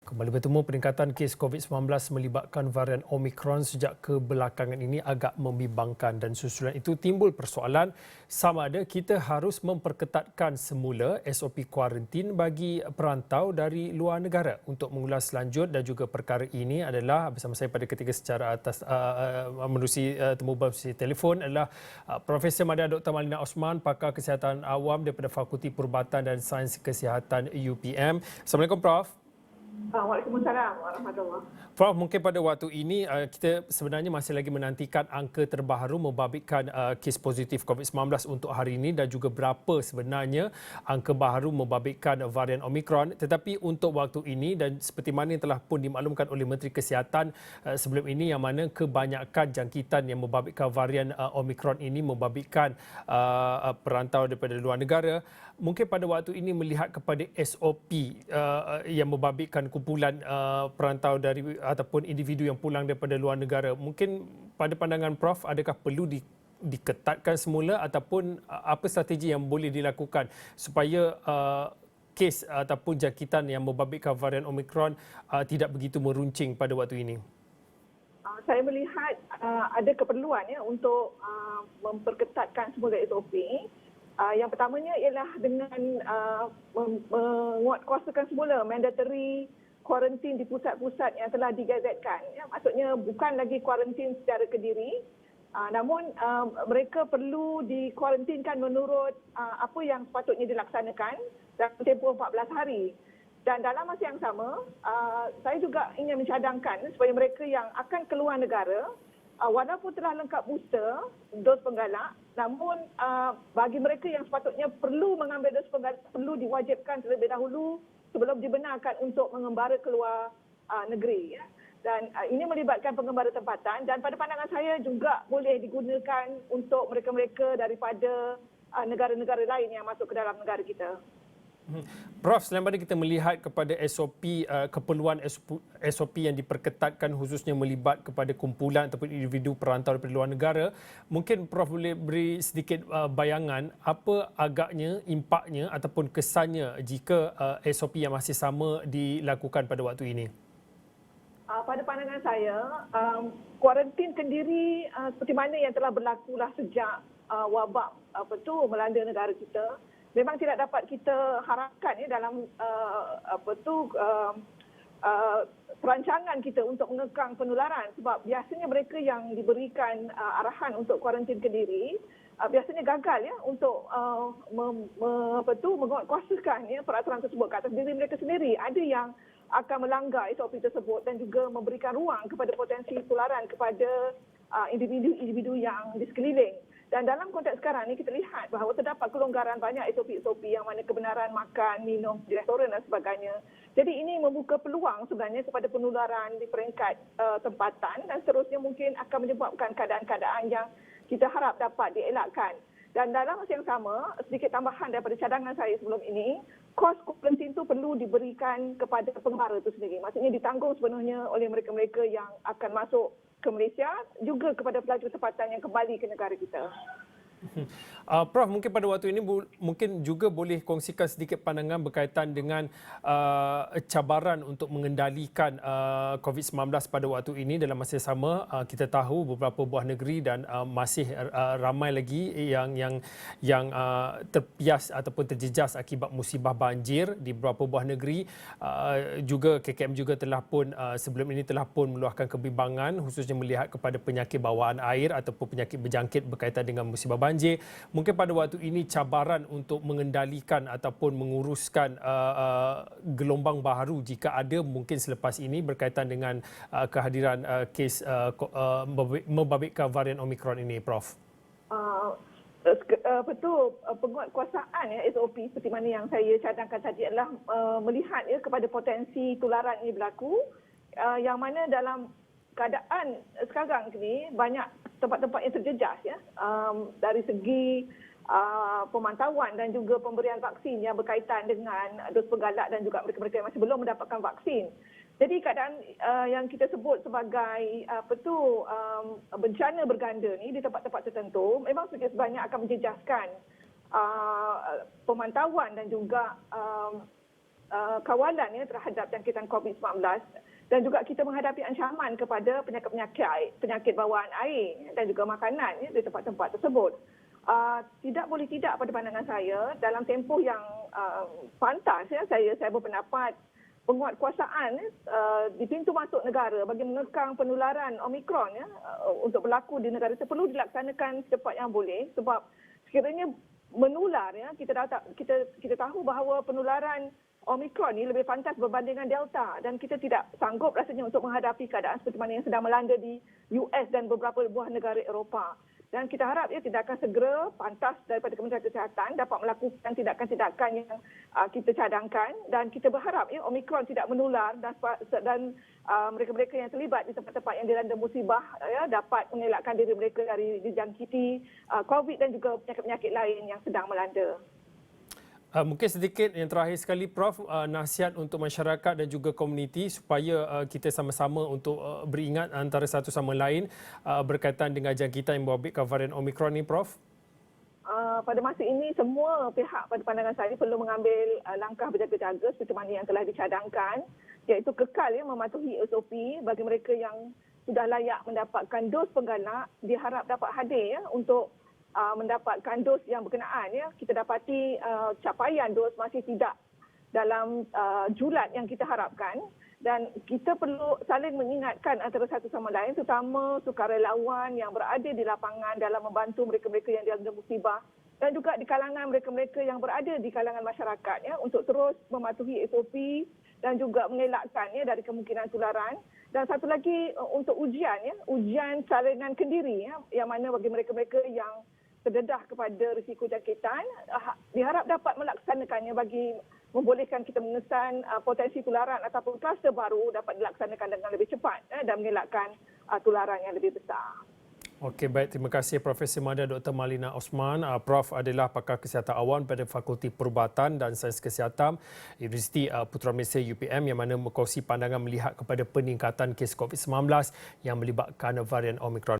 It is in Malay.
Kembali bertemu, peningkatan kes COVID-19 melibatkan varian Omicron sejak kebelakangan ini agak membimbangkan dan susulan itu timbul persoalan sama ada kita harus memperketatkan semula SOP kuarantin bagi perantau dari luar negara. Untuk mengulas lanjut dan juga perkara ini adalah bersama saya pada ketika secara atas menerusi temu bersama telefon adalah Profesor Madya Dr. Malina Osman, pakar kesihatan awam daripada Fakulti Perubatan dan Sains Kesihatan UPM. Assalamualaikum Prof. Waalaikumsalam warahmatullahi. Prof, mungkin pada waktu ini kita sebenarnya masih lagi menantikan angka terbaru membabitkan kes positif COVID-19 untuk hari ini dan juga berapa sebenarnya angka baru membabitkan varian Omicron. Tetapi untuk waktu ini dan seperti mana yang telah pun dimaklumkan oleh Menteri Kesihatan sebelum ini, yang mana kebanyakan jangkitan yang membabitkan varian Omicron ini membabitkan perantau daripada luar negara. Mungkin pada waktu ini melihat kepada SOP yang membabitkan kumpulan perantau dari ataupun individu yang pulang daripada luar negara, mungkin pada pandangan Prof, adakah perlu diketatkan semula ataupun apa strategi yang boleh dilakukan supaya kes ataupun jangkitan yang membabitkan varian Omicron tidak begitu meruncing pada waktu ini? Saya melihat ada keperluan untuk memperketatkan semula SOP. Yang pertamanya ialah dengan menguatkuasakan semula mandatory kuarantin di pusat-pusat yang telah digazetkan. Ya, maksudnya bukan lagi kuarantin secara kediri, namun mereka perlu dikuarantinkan menurut apa yang sepatutnya dilaksanakan dalam tempoh 14 hari. Dan dalam masa yang sama, saya juga ingin mencadangkan supaya mereka yang akan keluar negara, walaupun telah lengkap booster, dos penggalak, namun bagi mereka yang sepatutnya perlu mengambil dos penggalak, perlu diwajibkan terlebih dahulu sebelum dibenarkan untuk mengembara keluar negeri. Ya. Dan ini melibatkan pengembara tempatan dan pada pandangan saya juga boleh digunakan untuk mereka-mereka daripada negara-negara lain yang masuk ke dalam negara kita. Prof, selain pada kita melihat kepada SOP, keperluan SOP yang diperketatkan khususnya melibat kepada kumpulan ataupun individu perantau daripada luar negara, mungkin Prof boleh beri sedikit bayangan apa agaknya impaknya ataupun kesannya jika SOP yang masih sama dilakukan pada waktu ini? Pada pandangan saya, kuarantin kendiri seperti mana yang telah berlakulah sejak wabak melanda negara kita, memang tidak dapat kita harapkan dalam perancangan kita untuk mengekang penularan, sebab biasanya mereka yang diberikan arahan untuk kuarantin kendiri biasanya gagal untuk menguatkuasakan peraturan tersebut ke atas diri mereka sendiri. Ada yang akan melanggar SOP tersebut dan juga memberikan ruang kepada potensi penularan kepada individu-individu yang di sekeliling. Dan dalam konteks sekarang ni kita lihat bahawa terdapat kelonggaran banyak SOP-SOP yang mana kebenaran makan, minum di restoran dan sebagainya. Jadi ini membuka peluang sebenarnya kepada penularan di peringkat tempatan dan seterusnya mungkin akan menyebabkan keadaan-keadaan yang kita harap dapat dielakkan. Dan dalam masa yang sama, sedikit tambahan daripada cadangan saya sebelum ini, kos kuarantin itu perlu diberikan kepada pengembara itu sendiri. Maksudnya ditanggung sepenuhnya oleh mereka-mereka yang akan masuk ke Malaysia, juga kepada pelajar tempatan yang kembali ke negara kita. Prof, mungkin pada waktu ini mungkin juga boleh kongsikan sedikit pandangan berkaitan dengan cabaran untuk mengendalikan COVID-19 pada waktu ini. Dalam masa yang sama, kita tahu beberapa buah negeri dan masih ramai lagi yang terpias ataupun terjejas akibat musibah banjir di beberapa buah negeri. Juga KKM juga telah pun sebelum ini telah pun meluahkan kebimbangan khususnya melihat kepada penyakit bawaan air ataupun penyakit berjangkit berkaitan dengan musibah banjir. Mungkin pada waktu ini cabaran untuk mengendalikan ataupun menguruskan gelombang baru jika ada mungkin selepas ini berkaitan dengan kehadiran kes membabitkan varian Omicron ini, Prof. Betul, penguatkuasaan SOP seperti mana yang saya cadangkan tadi adalah melihat kepada potensi tularan ini berlaku, yang mana dalam keadaan sekarang ini banyak tempat-tempat yang terjejas dari segi pemantauan dan juga pemberian vaksin yang berkaitan dengan dos penggalak dan juga mereka-mereka yang masih belum mendapatkan vaksin. Jadi keadaan yang kita sebut sebagai bencana berganda ni di tempat-tempat tertentu memang sedikit sebanyak akan menjejaskan pemantauan dan juga kawalan terhadap jangkitan COVID-19 dan juga kita menghadapi ancaman kepada penyakit bawaan air dan juga makanan di tempat-tempat tersebut. Tidak boleh tidak pada pandangan saya dalam tempoh yang pantas saya berpendapat penguatkuasaan di pintu masuk negara bagi mengekang penularan Omicron untuk berlaku di negara itu perlu dilaksanakan secepat yang boleh sebab sekiranya menular kita tahu bahawa penularan Omicron ni lebih pantas berbanding dengan Delta dan kita tidak sanggup rasanya untuk menghadapi keadaan seperti mana yang sedang melanda di US dan beberapa buah negara Eropah. Dan kita harap tindakan segera pantas daripada Kementerian Kesihatan dapat melakukan tindakan-tindakan yang kita cadangkan dan kita berharap Omicron tidak menular dan mereka-mereka yang terlibat di tempat-tempat yang dilanda musibah dapat mengelakkan diri mereka dari dijangkiti COVID dan juga penyakit-penyakit lain yang sedang melanda. Mungkin sedikit yang terakhir sekali Prof, nasihat untuk masyarakat dan juga komuniti supaya kita sama-sama untuk beringat antara satu sama lain berkaitan dengan jangkitan yang membabitkan varian Omicron ni Prof. Pada masa ini semua pihak pada pandangan saya perlu mengambil langkah berjaga-jaga seperti mana yang telah dicadangkan iaitu kekal mematuhi SOP bagi mereka yang sudah layak mendapatkan dos penggalak diharap dapat hadir untuk mendapatkan dos yang berkenaan. Kita dapati capaian dos masih tidak dalam julat yang kita harapkan dan kita perlu saling mengingatkan antara satu sama lain terutama sukarelawan yang berada di lapangan dalam membantu mereka-mereka yang dilanda musibah dan juga di kalangan mereka-mereka yang berada di kalangan masyarakat untuk terus mematuhi SOP dan juga mengelakkan dari kemungkinan tularan. Dan satu lagi untuk ujian saringan kendiri yang mana bagi mereka-mereka yang terdedah kepada risiko jangkitan diharap dapat melaksanakannya bagi membolehkan kita mengesan potensi tularan ataupun kluster baru dapat dilaksanakan dengan lebih cepat dan mengelakkan tularan yang lebih besar. Okey, baik. Terima kasih Profesor Mada Dr. Malina Osman. Prof adalah pakar kesihatan awan pada Fakulti Perubatan dan Sains Kesihatan Universiti Putra Malaysia UPM yang mana berkongsi pandangan melihat kepada peningkatan kes COVID-19 yang melibatkan varian Omicron.